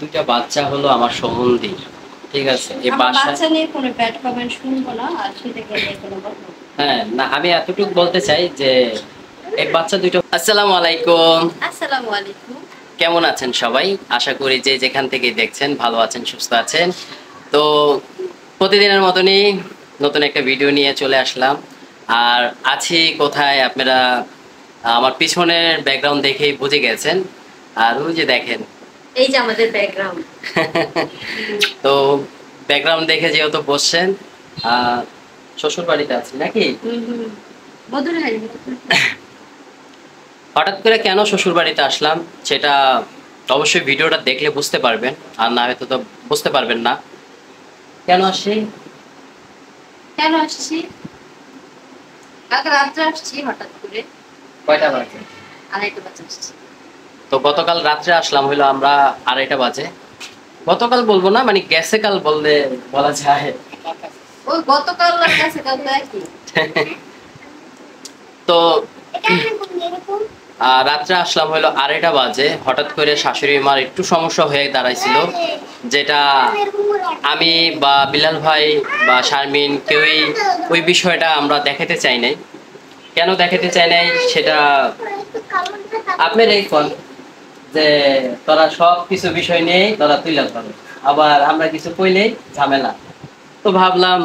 দুইটা বাচ্চা হলো আমার সম্বন্ধী, ঠিক আছে? এই আমার বাসা বাচ্চা নিয়ে কোনো ব্যাড কমেন্ট শুনবো না, আর সেটাকে নিয়ে কোনো কথা বলবো না। হ্যাঁ না, আমি এতটুকু বলতে চাই যে এই বাচ্চা দুইটা। আসসালামু আলাইকুম। আসসালামু আলাইকুম। কেমন আছেন সবাই? আশা করি যে যেখান থেকে দেখছেন ভালো আছেন, সুস্থ আছেন। তো প্রতিদিনের মতনই নতুন একটা ভিডিও নিয়ে চলে আসলাম। আর আছি কোথায় আপনারা আমার পিছনের ব্যাকগ্রাউন্ড দেখেই বুঝে গেছেন। আর ওই যে দেখেন, এই যে আমাদের ব্যাকগ্রাউন্ড। তো ব্যাকগ্রাউন্ড দেখে যেহেতু বসছেন, শ্বশুর বাড়িতে আছি নাকি? মধুর হাড়ি। হঠাৎ করে কেন শ্বশুর বাড়িতে আসলাম সেটা অবশ্যই ভিডিওটা দেখলে বুঝতে পারবেন, আর না হয়তো তো বুঝতে পারবেন না কেন আসছি। কেন আসছি? কালকে রাত্রে আসছি হঠাৎ করে। কয়টা বাজে? 2:30 বাজে আসছি। তো গতকাল রাত্রে আসলাম হইলো আমরা 2:30 বাজে। গতকাল বলবো না, মানে গেছে কাল বললে বলা যায়। ওই গতকাল আর কাছে কাল তো একই। তো রাত্রে আসলাম হলো 2:30 বাজে। হঠাৎ করে শাশুড়ি মার একটু সমস্যা হয়ে দাঁড়াইছিল, যেটা আমি বা বিলাল ভাই বা শারমিন কেউই ওই বিষয়টা আমরা দেখাতে চাই নাই। কেন দেখাতে চাই নাই সেটা আপনার এই ফোন, যে তোরা সব কিছু বিষয় নিয়ে তোরা তুলে ধরো, আবার আমরা কিছু কইলেই ঝামেলা। তো ভাবলাম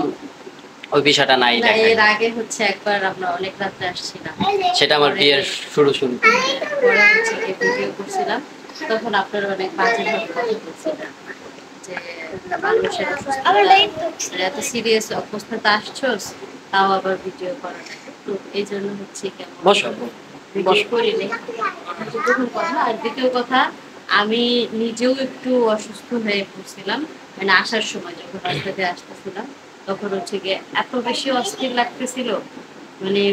ওই বিষয়টা নাই না, দেখাই। এর আগে হচ্ছে একবার আমরা অনেক রাত্রে আসছিলাম। সেটা আমার বিয়ের শুরু। পরে হচ্ছে গিয়ে ভিডিও করছিলাম, তখন আপনারা অনেক বাজে ভাবে কথা বলছিলেন যে মানুষের অসুস্থতা, এত সিরিয়াস অবস্থাতে আসছোস, তাও আবার ভিডিও করা। তো এই জন্য হচ্ছে কেমন বসো ভিডিও করিনি। প্রথম কথা। আর দ্বিতীয় কথা, আমি নিজেও একটু অসুস্থ হয়ে পড়ছিলাম, মানে আসার সময় যখন রাস্তা দিয়ে আসতেছিলাম, তখন হচ্ছে গিয়ে এত বেশি অস্থির লাগতেছিল, মানে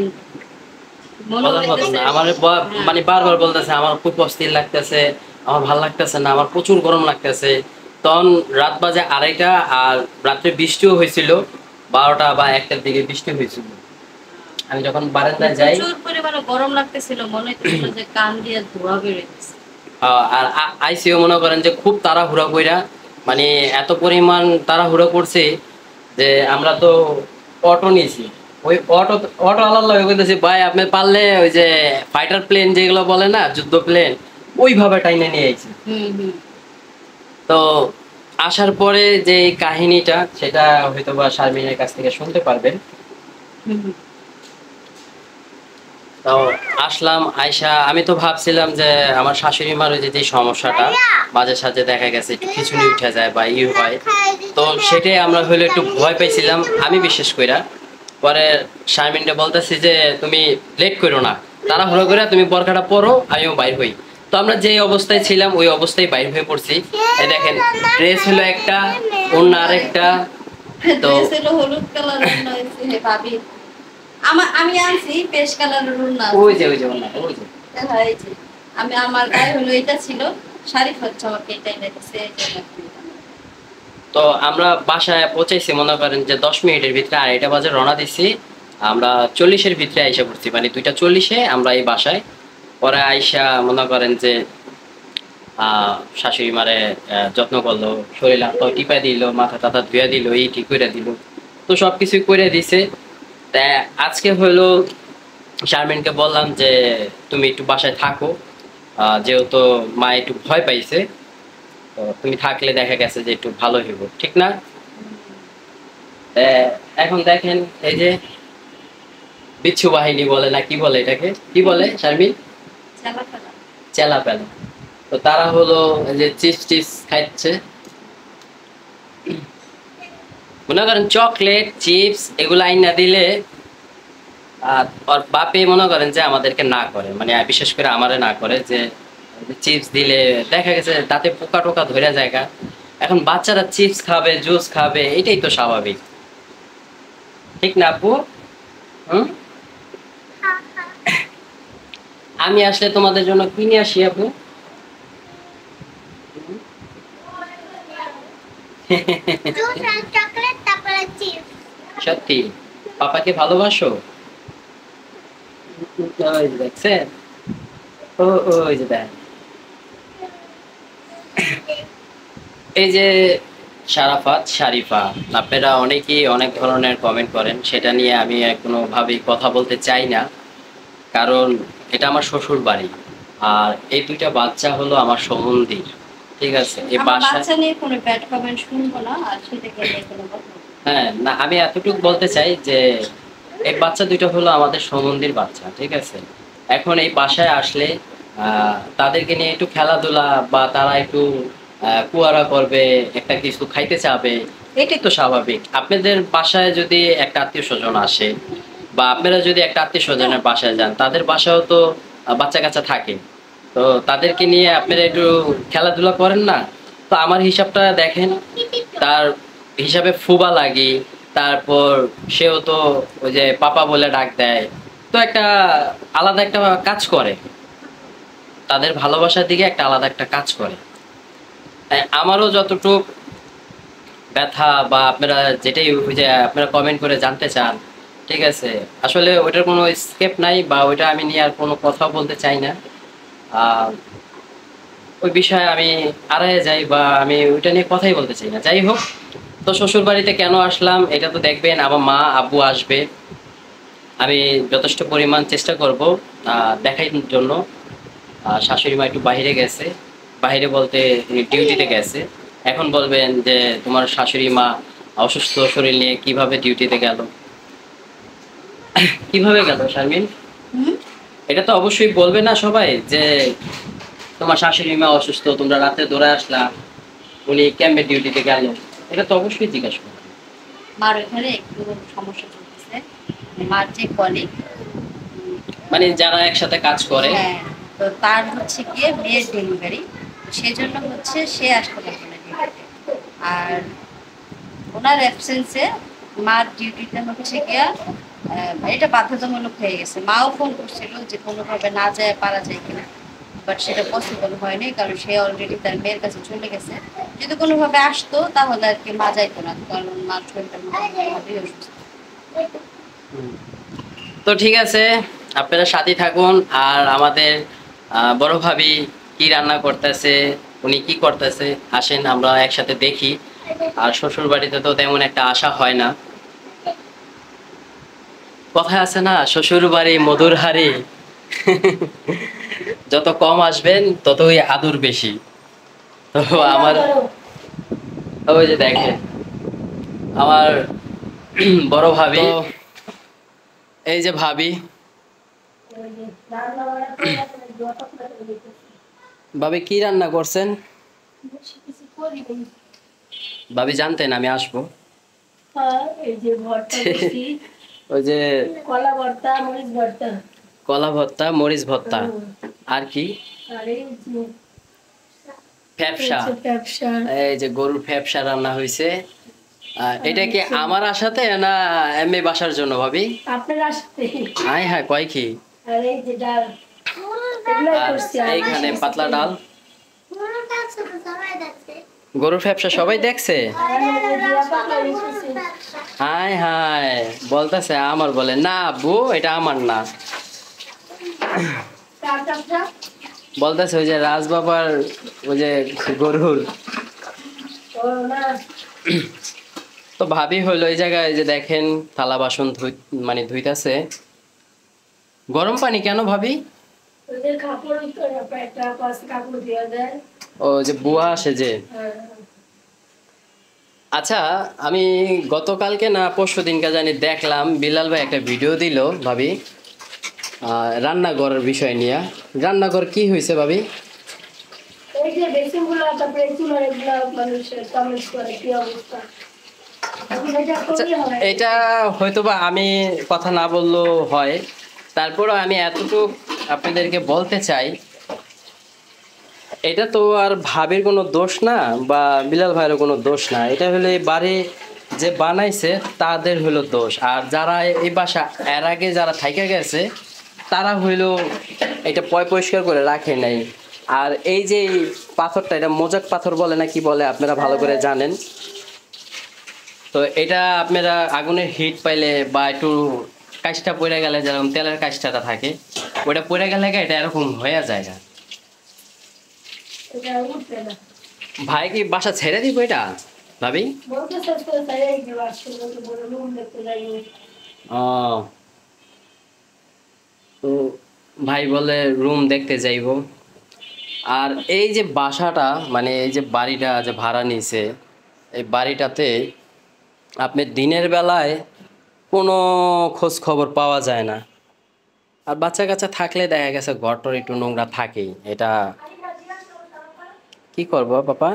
মনে বলার মতো হইতেছে। না। আমার হ্যাঁ, মানে বারবার বলতেছে আমার খুব অস্থির লাগতেছে, আমার ভাল লাগতেছে না, আমার প্রচুর গরম লাগতেছে। তখন রাত বাজে 2:30, আর রাত্রে বৃষ্টিও হয়েছিল, 12টা বা 1টার দিকে বৃষ্টি হয়েছিল। আমি যখন বারান্দায় যাই, প্রচুর পরিমাণে গরম লাগতেছিল, মনে হইতেছিল যে কান দিয়ে ধোঁয়া বেরোইতেছে। আর আইসিও মনে করেন যে খুব তাড়াহুড়া কইরা, মানে এত পরিমাণ তাড়াহুড়া করছে যে আমরা তো অটো নিয়েছি। ওই অটো অটো আলার লাগে কইতেছি, ভাই আপনি পারলে ওই যে ফাইটার প্লেন যেগুলো বলে না, যুদ্ধ প্লেন, ওইভাবে টাইনে নিয়ে আইছি। তো আসার পরে যে কাহিনীটা সেটা হয়তো বা শারমিনের কাছ থেকে শুনতে পারবেন। তো আসলাম আয়শা, আমি তো ভাবছিলাম যে আমার শাশুড়ি মার ওই যে সমস্যাটা মাঝে সাঝে দেখা গেছে একটু খিচুনি উঠে যায় বা হয়, তো সেটাই আমরা হইলো একটু ভয় পাইছিলাম আমি বিশেষ কইরা। পরে শারমিনটা বলতেছি যে তুমি লেট করো না, তাড়াহুড়ো করে তুমি বরকাটা পরো, আমিও বাইর হই। তো আমরা যে অবস্থায় ছিলাম ওই অবস্থায় বাইর হয়ে পড়ছি। এই দেখেন, ড্রেস হলো একটা, অন্য আরেকটা। তো ড্রেস হলো হলুদ কালারের, নয়ছে ভাবি আমি আনছি পেশ কালারের ওড়না। ওই যে হ্যাঁ, এই যে আমি আমার গায়ে হলো এটা ছিল, শাড়ি হচ্ছে আমাকে এটাই লাগছে, এই জন্য। তো আমরা বাসায় পৌঁছাইছি মনে করেন যে 10 মিনিটের ভিতরে, 2:30 বাজে রওনা দিছি। আমরা 40-এর ভিতরে আইসা পড়ছি, মানে 2:40-এ আমরা এই বাসায়। পরে আইসা মনে করেন যে শাশুড়ি মারে যত্ন করলো, শরীর হাত পা টিপা দিল, মাথা টাথা ধুয়া দিল, এই ঠিক করে দিল। তো সবকিছু করে দিছে। তা আজকে হলো শারমিনকে বললাম যে তুমি একটু বাসায় থাকো, যেহেতু মা একটু ভয় পাইছে, তো তুমি থাকলে দেখা গেছে যে একটু ভালো হইব, ঠিক না? এখন দেখেন, এই যে বিচ্ছু বাহিনী বলে না কি বলে, এটাকে কি বলে শারমিন? চালাফালা। চেলা পেলা। তো তারা হলো এই যে চিপস টিপস খাচ্ছে, মনে করেন চকলেট চিপস এগুলো আইনা দিলে আর ওর বাপে মনে করেন যে আমাদেরকে না করে, মানে বিশেষ করে আমারে না করে, যে চিপস দিলে দেখা গেছে দাঁতে পোকা টোকা ধরে জায়গা। এখন বাচ্চারা চিপস খাবে, জুস খাবে, এটাই তো স্বাভাবিক, ঠিক না আপু? হুম, আমি আসলে তোমাদের জন্য কিনে আসি আপু। সত্যি পাপাকে ভালোবাসো? ওই যে দেখছেন, ওই যে দেখ, এই যে শারাফাত শারিফা, আপনারা অনেকেই অনেক ধরনের কমেন্ট করেন, সেটা নিয়ে আমি কোনোভাবেই কথা বলতে চাই না। কারণ এটা আমার শ্বশুর বাড়ি, আর এই দুইটা বাচ্চা হলো আমার সম্বন্ধী। ঠিক আছে, এই আমার বাসায় বাচ্চা নিয়ে কোনো ব্যাড কমেন্ট শুনবো না, আর সেটাকে নিয়ে কোনো কথা বলবো না। হ্যাঁ না, আমি এতটুকু বলতে চাই যে এই বাচ্চা দুইটা হলো আমাদের সম্বন্ধীর বাচ্চা। ঠিক আছে, এখন এই বাসায় আসলে তাদেরকে নিয়ে একটু খেলাধুলা বা তারা একটু কুয়ারা করবে, একটা কিছু খাইতে চাবে, এটাই তো স্বাভাবিক। আপনাদের বাসায় যদি একটা আত্মীয় স্বজন আসে বা আপনারা যদি একটা আত্মীয় স্বজনের বাসায় যান, তাদের বাসায়ও তো বাচ্চা কাচ্চা থাকে, তো তাদেরকে নিয়ে আপনারা একটু খেলাধুলা করেন না? তো আমার হিসাবটা দেখেন, তার হিসাবে ফুবা লাগি, তারপর সেও তো ওই যে পাপা বলে ডাক দেয়, তো একটা আলাদা একটা কাজ করে, তাদের ভালোবাসার দিকে একটা আলাদা একটা কাজ করে। আমারও যতটুকু ব্যথা বা আপনারা যেটাই ওই যে আপনারা কমেন্ট করে জানতে চান, ঠিক আছে, আসলে ওইটার কোনো স্কেপ নাই বা ওইটা আমি নিয়ে আর কোনো কথা বলতে চাই না। আহ, ওই বিষয়ে আমি আড়াইয়ে যাই বা আমি ওইটা নিয়ে কথাই বলতে চাই না। যাই হোক, তো শ্বশুর বাড়িতে কেন আসলাম এটা তো দেখবেন, আমার মা আব্বু আসবে, আমি যথেষ্ট পরিমাণ চেষ্টা করব দেখার জন্য। শাশুড়ি মা একটু বাইরে গেছে, বাইরে বলতে উনি ডিউটিতে গেছে। এখন বলবেন যে তোমার শাশুড়ি মা অসুস্থ শরীর নিয়ে কিভাবে ডিউটিতে গেল? কিভাবে গেল শারমিন? হুম? এটা তো অবশ্যই বলবে না সবাই যে তোমার শাশুড়ি মা অসুস্থ, তোমরা রাতে দৌড়ে আসলা, উনি ক্যাম্পে ডিউটিতে গেল, এটা তো অবশ্যই জিজ্ঞাসা করবে। মার ওখানে একটু সমস্যা চলতেছে, মার যে কলিগ, মানে যারা একসাথে কাজ করে। হ্যাঁ, তো তার হচ্ছে গিয়ে মেয়ের ডেলিভারি, সেই জন্য হচ্ছে সে আসতে পারবে না ডিউটিতে। আর ওনার অ্যাবসেন্সে মার ডিউটিটা হচ্ছে গিয়া এটা বাধ্যতামূলক হয়ে গেছে। মাও ফোন করছিল যে কোনোভাবে না যায় পারা যায় কিনা, বাট সেটা পসিবল হয়নি, কারণ সে অলরেডি তার মেয়ের কাছে চলে গেছে। যদি কোনোভাবে আসতো তাহলে আর কি মা যাইতো না, কারণ মার শরীরটা মোটামুটি অসুস্থ। হুম। তো ঠিক আছে, আপনারা সাথে থাকুন। আর আমাদের বড় ভাবি কি রান্না করতেছে, উনি কি করতেছে, আসেন আমরা একসাথে দেখি। আর শ্বশুর বাড়িতে তো তেমন একটা আশা হয় না, কথায় আছে না, শ্বশুর বাড়ি মধুর হাড়ি। যত কম আসবেন ততই আদর বেশি। তো আমার ওই যে দেখেন আমার বড় ভাবি, এই যে ভাবি, ভাবি কি রান্না করছেন? ভাবি জানতেন আমি আসবো? এই যে ভর্তা করছি, ওই যে কলা ভর্তা, মরিচ ভর্তা। কলা ভর্তা, মরিচ ভর্তা, আর কি আর এই যে ফ্যাপসা, ব্যবসা। এই যে গরুর ফ্যাপসা রান্না হয়েছে। এটা কি আমার আশাতে না এমনি বাসার জন্য ভাবি? আপনার আসতে। হাই হাই, কয় কি? আর এই যে ডাল, এগুলাই আর করছি। আর এইখানে বেশি পাতলা কিছু ডাল। গরুর ফ্যাপসা সবাই দেখছে? আর এই যে জিরা পাতা দিতেছি। হাই হাই বলতেছে আমার, বলে না আব্বু এটা আমার না, কার কাপটা? বলতেছে ওই যে রাজ বাবার ওই যে গরুর। ও না, তো ভাবি হইলো এই জায়গায় যে দেখেন থালা বাসন মানে ধুইতাছে। গরম পানি কেন ভাবি? ওদের কাপড় করে একটা পাশে কাপড় দিয়ে দেয়। ও যে বুয়া আসে যে। হ্যাঁ, আচ্ছা, আমি গতকালকে না পরশু দিনকে জানি দেখলাম বিলাল ভাই একটা ভিডিও দিল ভাবি, রান্নাঘরের বিষয় নিয়ে। রান্নাঘর কি হয়েছে ভাবি? এই যে বেসিনগুলো, তারপরে চুলার এগুলো মানুষের কমেন্টস করে কি অবস্থা। এখন এটা আচ্ছা, করলে হয়। এটা হয়তোবা আমি কথা না বললেও হয়, তারপরও আমি এতটুকু আপনাদেরকে বলতে চাই, এটা তো আর ভাবির কোনো দোষ না বা বিলাল ভাইয়েরও কোনো দোষ না, এটা হলে বাড়ি যে বানাইছে তাদের হলো দোষ। আর যারা এই বাসা এর আগে যারা থাইকা গেছে তারা হইলো এটা পরিষ্কার করে রাখে নাই। আর এই যে এই পাথরটা, এটা মোজাক পাথর বলে না কি বলে আপনারা ভালো করে জানেন। তো এটা আপনারা আগুনের হিট পাইলে বা একটু কাজটা পড়ে গেলে, যেরকম তেলের কাজটাটা থাকে, ওটা পড়ে গেলে এটা এরকম হয়ে যায় না। এটা উঠবে না। ভাই কি বাসা ছেড়ে দিব এটা ভাবি? বলতে শেষ করে তাই একদিন আসছিল তো বলে রুম দেখতে যাইনি। ও, তো ভাই বলে রুম দেখতে যাইবো। আর এই যে বাসাটা মানে এই যে বাড়িটা যে ভাড়া নিছে, এই বাড়িটাতে আপনি দিনের বেলায় কোনো খোঁজ খবর পাওয়া যায় না। আর বাচ্চা কাচ্চা থাকলে দেখা গেছে ঘরটর একটু নোংরা থাকেই। এটা কি করব পাপা?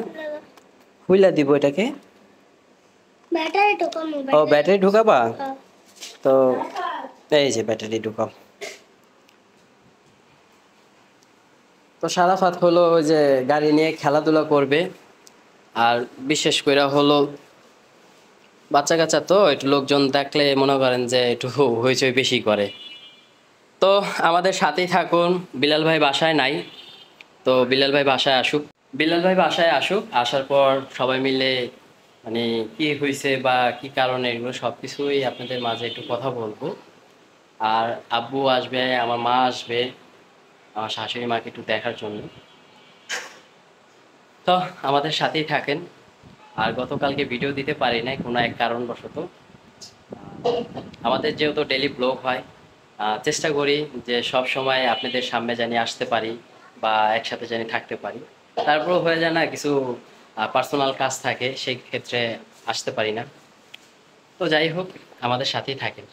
খুইলা দিব এটাকে। ব্যাটারি ঢোকানো ও ব্যাটারি ঢুকাবা? তো এই যে ব্যাটারি ঢুকাও। তো সারাফাত হলো ওই যে গাড়ি নিয়ে খেলাধুলা করবে। আর বিশেষ করে হলো বাচ্চা কাচ্চা তো একটু লোকজন দেখলে মনে করেন যে একটু হইচই বেশি করে। তো আমাদের সাথেই থাকুন। বিলাল ভাই বাসায় নাই, তো বিলাল ভাই বাসায় আসুক। বিলাল ভাই বাসায় আসুক, আসার পর সবাই মিলে মানে কি হয়েছে বা কি কারণে এগুলো সব কিছুই আপনাদের মাঝে একটু কথা বলবো। আর আব্বু আসবে, আমার মা আসবে, আমার শাশুড়ি মাকে একটু দেখার জন্য। তো আমাদের সাথেই থাকেন। আর গতকালকে ভিডিও দিতে পারি নাই কোনো এক কারণবশত। আমাদের যেহেতু ডেইলি ব্লগ হয়, চেষ্টা করি যে সব সময় আপনাদের সামনে জানি আসতে পারি বা একসাথে জানি থাকতে পারি। তারপরেও হয়ে যায় না, কিছু পার্সোনাল কাজ থাকে, সেই ক্ষেত্রে আসতে পারি না। তো যাই হোক, আমাদের সাথেই থাকেন।